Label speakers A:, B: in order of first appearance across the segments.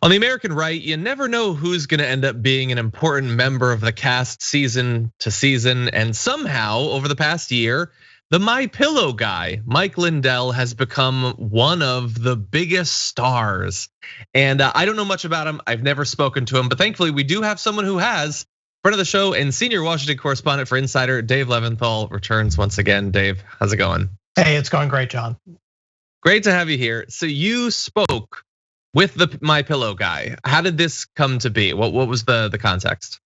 A: On the American right, you never know who's gonna end up being an important member of the cast season to season, and somehow over the past year, the MyPillow guy, Mike Lindell, has become one of the biggest stars. And I don't know much about him, I've never spoken to him, but thankfully we do have someone who has. Friend of the show and senior Washington correspondent for Insider, Dave Leventhal, returns once again. Dave, how's it going?
B: Hey, it's going great, John.
A: Great to have you here. So you spoke with the MyPillow guy. How did this come to be? What was the context?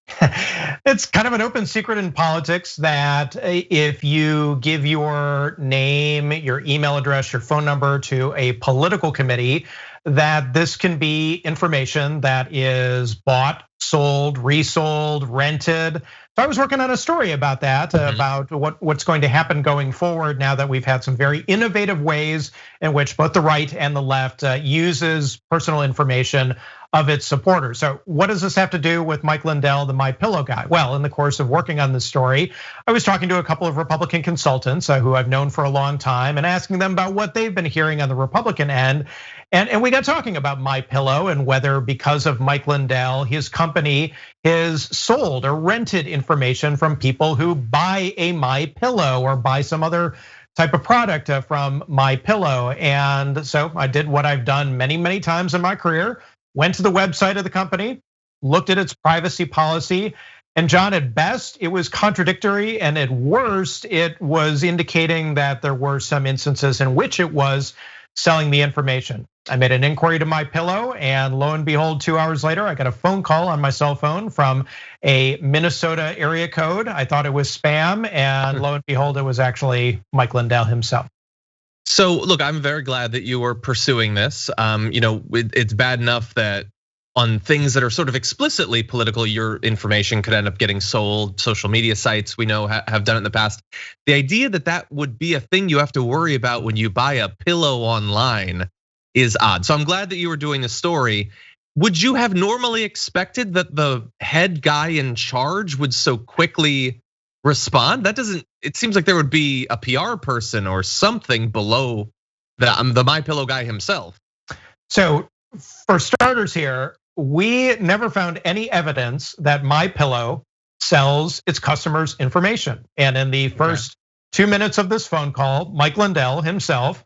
B: It's kind of an open secret in politics that if you give your name, your email address, your phone number to a political committee, that this can be information that is bought, sold, resold, rented. So I was working on a story about that, about what's going to happen going forward now that we've had some very innovative ways in which both the right and the left uses personal information of its supporters. So what does this have to do with Mike Lindell, the MyPillow guy? Well, in the course of working on this story, I was talking to a couple of Republican consultants who I've known for a long time and asking them about what they've been hearing on the Republican end. And we got talking about MyPillow and whether because of Mike Lindell, his company has sold or rented information from people who buy a MyPillow or buy some other type of product from MyPillow. And so I did what I've done many, many times in my career, went to the website of the company, looked at its privacy policy. And John, at best, it was contradictory, and at worst, it was indicating that there were some instances in which it was selling the information. I made an inquiry to MyPillow, and lo and behold, 2 hours later, I got a phone call on my cell phone from a Minnesota area code. I thought it was spam, and lo and behold, it was actually Mike Lindell himself.
A: So look, I'm very glad that you were pursuing this. It's bad enough that on things that are sort of explicitly political, your information could end up getting sold. Social media sites we know have done it in the past. The idea that that would be a thing you have to worry about when you buy a pillow online is odd. So I'm glad that you were doing this story. Would you have normally expected that the head guy in charge would so quickly respond? It seems like there would be a PR person or something below the MyPillow guy himself.
B: So for starters here, we never found any evidence that MyPillow sells its customers' information. And in the first 2 minutes of this phone call, Mike Lindell himself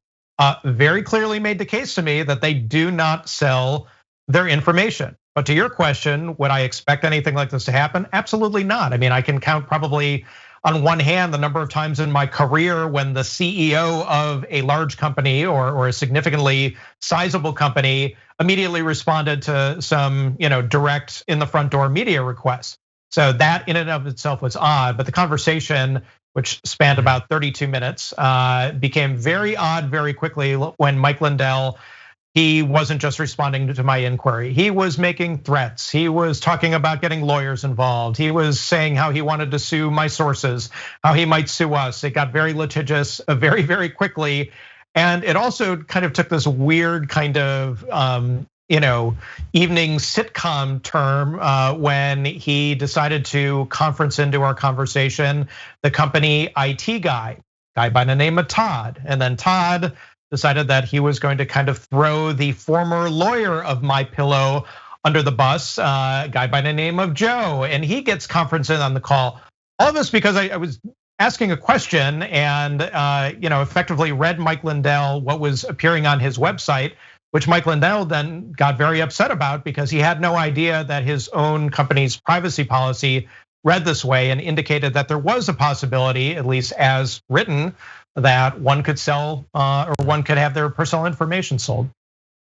B: very clearly made the case to me that they do not sell their information. But to your question, would I expect anything like this to happen? Absolutely not. I mean, I can count probably on one hand the number of times in my career when the CEO of a large company or a significantly sizable company immediately responded to some direct in the front door media requests. So that in and of itself was odd, but the conversation, which spanned about 32 minutes, became very odd very quickly when Mike Lindell, he wasn't just responding to my inquiry. He was making threats. He was talking about getting lawyers involved. He was saying how he wanted to sue my sources, how he might sue us. It got very litigious very, very quickly. And it also kind of took this weird kind of evening sitcom term when he decided to conference into our conversation the company IT guy by the name of Todd. And then Todd decided that he was going to kind of throw the former lawyer of MyPillow under the bus, a guy by the name of Joe, and he gets conferenced in on the call. All of this because I was asking a question and effectively read Mike Lindell what was appearing on his website, which Mike Lindell then got very upset about because he had no idea that his own company's privacy policy read this way and indicated that there was a possibility, at least as written, that one could sell or one could have their personal information sold.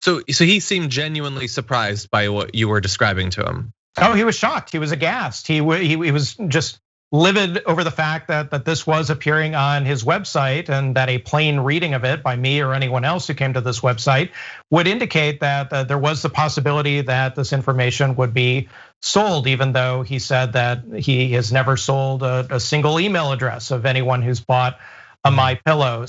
A: So he seemed genuinely surprised by what you were describing to him.
B: Oh, he was shocked. He was aghast. He was just livid over the fact that this was appearing on his website and that a plain reading of it by me or anyone else who came to this website would indicate that there was the possibility that this information would be sold, even though he said that he has never sold a single email address of anyone who's bought a MyPillow.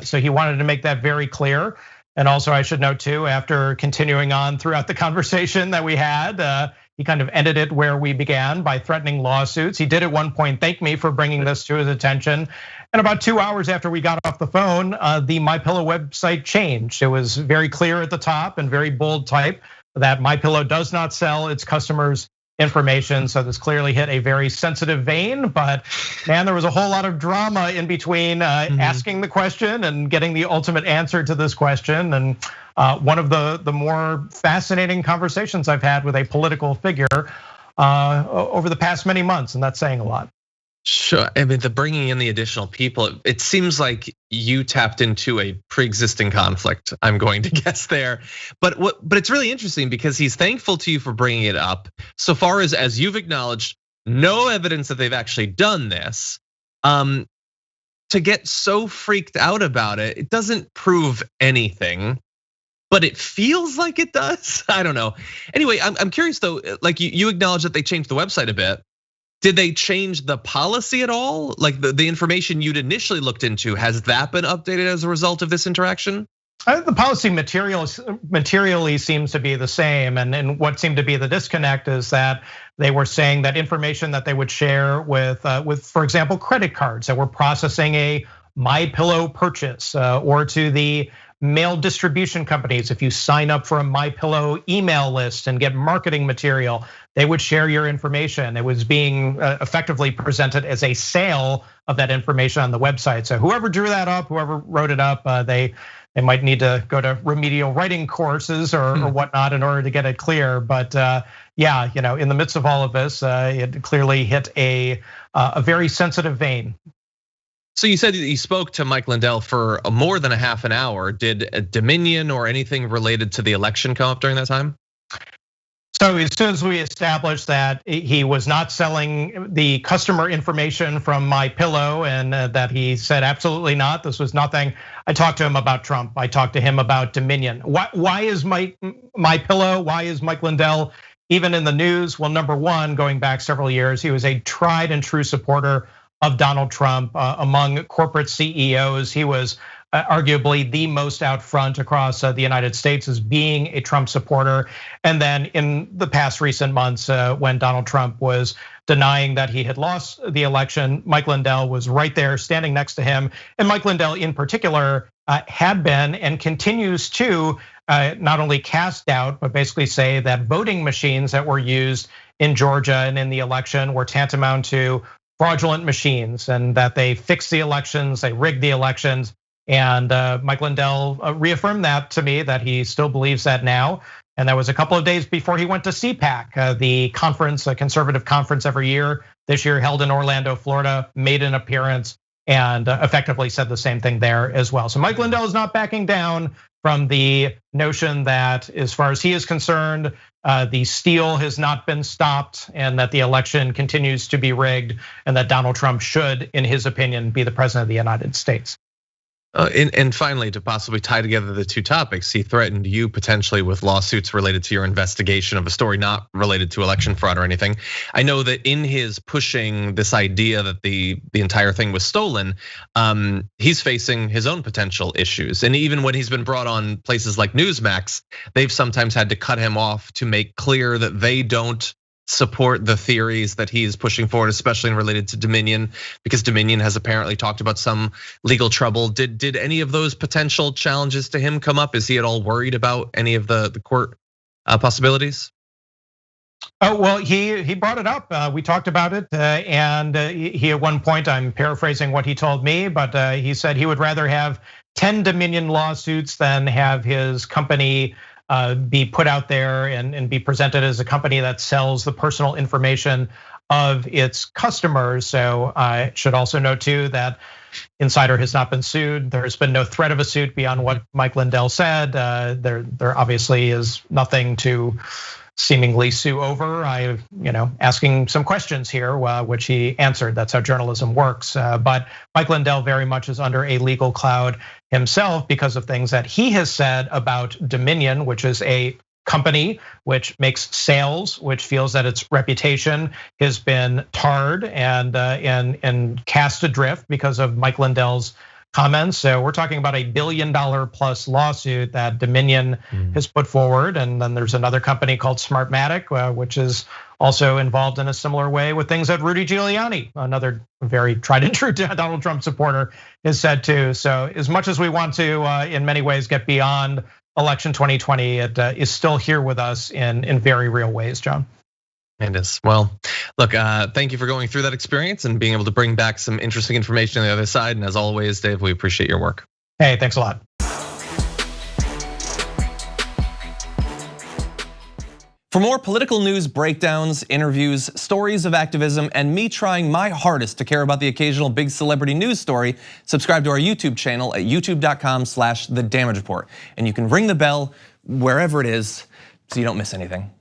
B: So he wanted to make that very clear. And also I should note too, after continuing on throughout the conversation that we had, he kind of ended it where we began by threatening lawsuits. He did at one point thank me for bringing this to his attention. And about 2 hours after we got off the phone, the MyPillow website changed. It was very clear at the top and very bold type that MyPillow does not sell its customers' information. So this clearly hit a very sensitive vein, but man, there was a whole lot of drama in between asking the question and getting the ultimate answer to this question. And one of the more fascinating conversations I've had with a political figure over the past many months, and that's saying a lot.
A: Sure, I mean, the bringing in the additional people, it seems like you tapped into a pre-existing conflict, I'm going to guess there. But it's really interesting because he's thankful to you for bringing it up. So far as you've acknowledged, no evidence that they've actually done this. To get so freaked out about it, it doesn't prove anything, but it feels like it does. I don't know. Anyway, I'm curious though, like you acknowledge that they changed the website a bit. Did they change the policy at all? Like the information you'd initially looked into, has that been updated as a result of this interaction?
B: The policy materially seems to be the same, and what seemed to be the disconnect is that they were saying that information that they would share with, for example, credit cards that were processing a MyPillow purchase, or to the mail distribution companies. If you sign up for a MyPillow email list and get marketing material, they would share your information. It was being effectively presented as a sale of that information on the website. So whoever drew that up, whoever wrote it up, they might need to go to remedial writing courses or whatnot in order to get it clear. But yeah, in the midst of all of this, it clearly hit a very sensitive vein.
A: So you said that you spoke to Mike Lindell for more than a half an hour. Did Dominion or anything related to the election come up during that time?
B: So as soon as we established that he was not selling the customer information from MyPillow, and that he said absolutely not, this was nothing, I talked to him about Trump. I talked to him about Dominion. Why is MyPillow? Why is Mike Lindell even in the news? Well, number one, going back several years, he was a tried and true supporter of Donald Trump among corporate CEOs. He was arguably the most out front across the United States as being a Trump supporter. And then in the past recent months, when Donald Trump was denying that he had lost the election, Mike Lindell was right there standing next to him. And Mike Lindell in particular had been and continues to not only cast doubt, but basically say that voting machines that were used in Georgia and in the election were tantamount to fraudulent machines, and that they fixed the elections, they rigged the elections. And Mike Lindell reaffirmed that to me, that he still believes that now. And that was a couple of days before he went to CPAC, the conference, a conservative conference every year, this year held in Orlando, Florida, made an appearance and effectively said the same thing there as well. So Mike Lindell is not backing down from the notion that, as far as he is concerned, the steal has not been stopped, and that the election continues to be rigged, and that Donald Trump should, in his opinion, be the president of the United States.
A: And finally, to possibly tie together the two topics, he threatened you potentially with lawsuits related to your investigation of a story not related to election fraud or anything. I know that in his pushing this idea that the entire thing was stolen, he's facing his own potential issues. And even when he's been brought on places like Newsmax, they've sometimes had to cut him off to make clear that they don't support the theories that he's pushing forward, especially in related to Dominion, because Dominion has apparently talked about some legal trouble. Did any of those potential challenges to him come up? Is he at all worried about any of the court possibilities?
B: Oh, well, he brought it up. We talked about it, and he at one point, I'm paraphrasing what he told me, but he said he would rather have 10 Dominion lawsuits than have his company be put out there and be presented as a company that sells the personal information of its customers. So I should also note too that Insider has not been sued. There's been no threat of a suit beyond what Mike Lindell said. There obviously is nothing to seemingly sue over. Asking some questions here, which he answered. That's how journalism works. But Mike Lindell very much is under a legal cloud himself because of things that he has said about Dominion, which is a company which makes sales, which feels that its reputation has been tarred and cast adrift because of Mike Lindell's comments. So we're talking about $1 billion plus lawsuit that Dominion has put forward. And then there's another company called Smartmatic, which is also involved in a similar way with things that Rudy Giuliani, another very tried and true Donald Trump supporter, has said too. So as much as we want to, in many ways, get beyond election 2020, it is still here with us in very real ways, John.
A: It is. Well, look, thank you for going through that experience and being able to bring back some interesting information on the other side. And as always, Dave, we appreciate your work.
B: Hey, thanks a lot.
C: For more political news breakdowns, interviews, stories of activism, and me trying my hardest to care about the occasional big celebrity news story, subscribe to our YouTube channel at youtube.com/The Damage Report. And you can ring the bell wherever it is so you don't miss anything.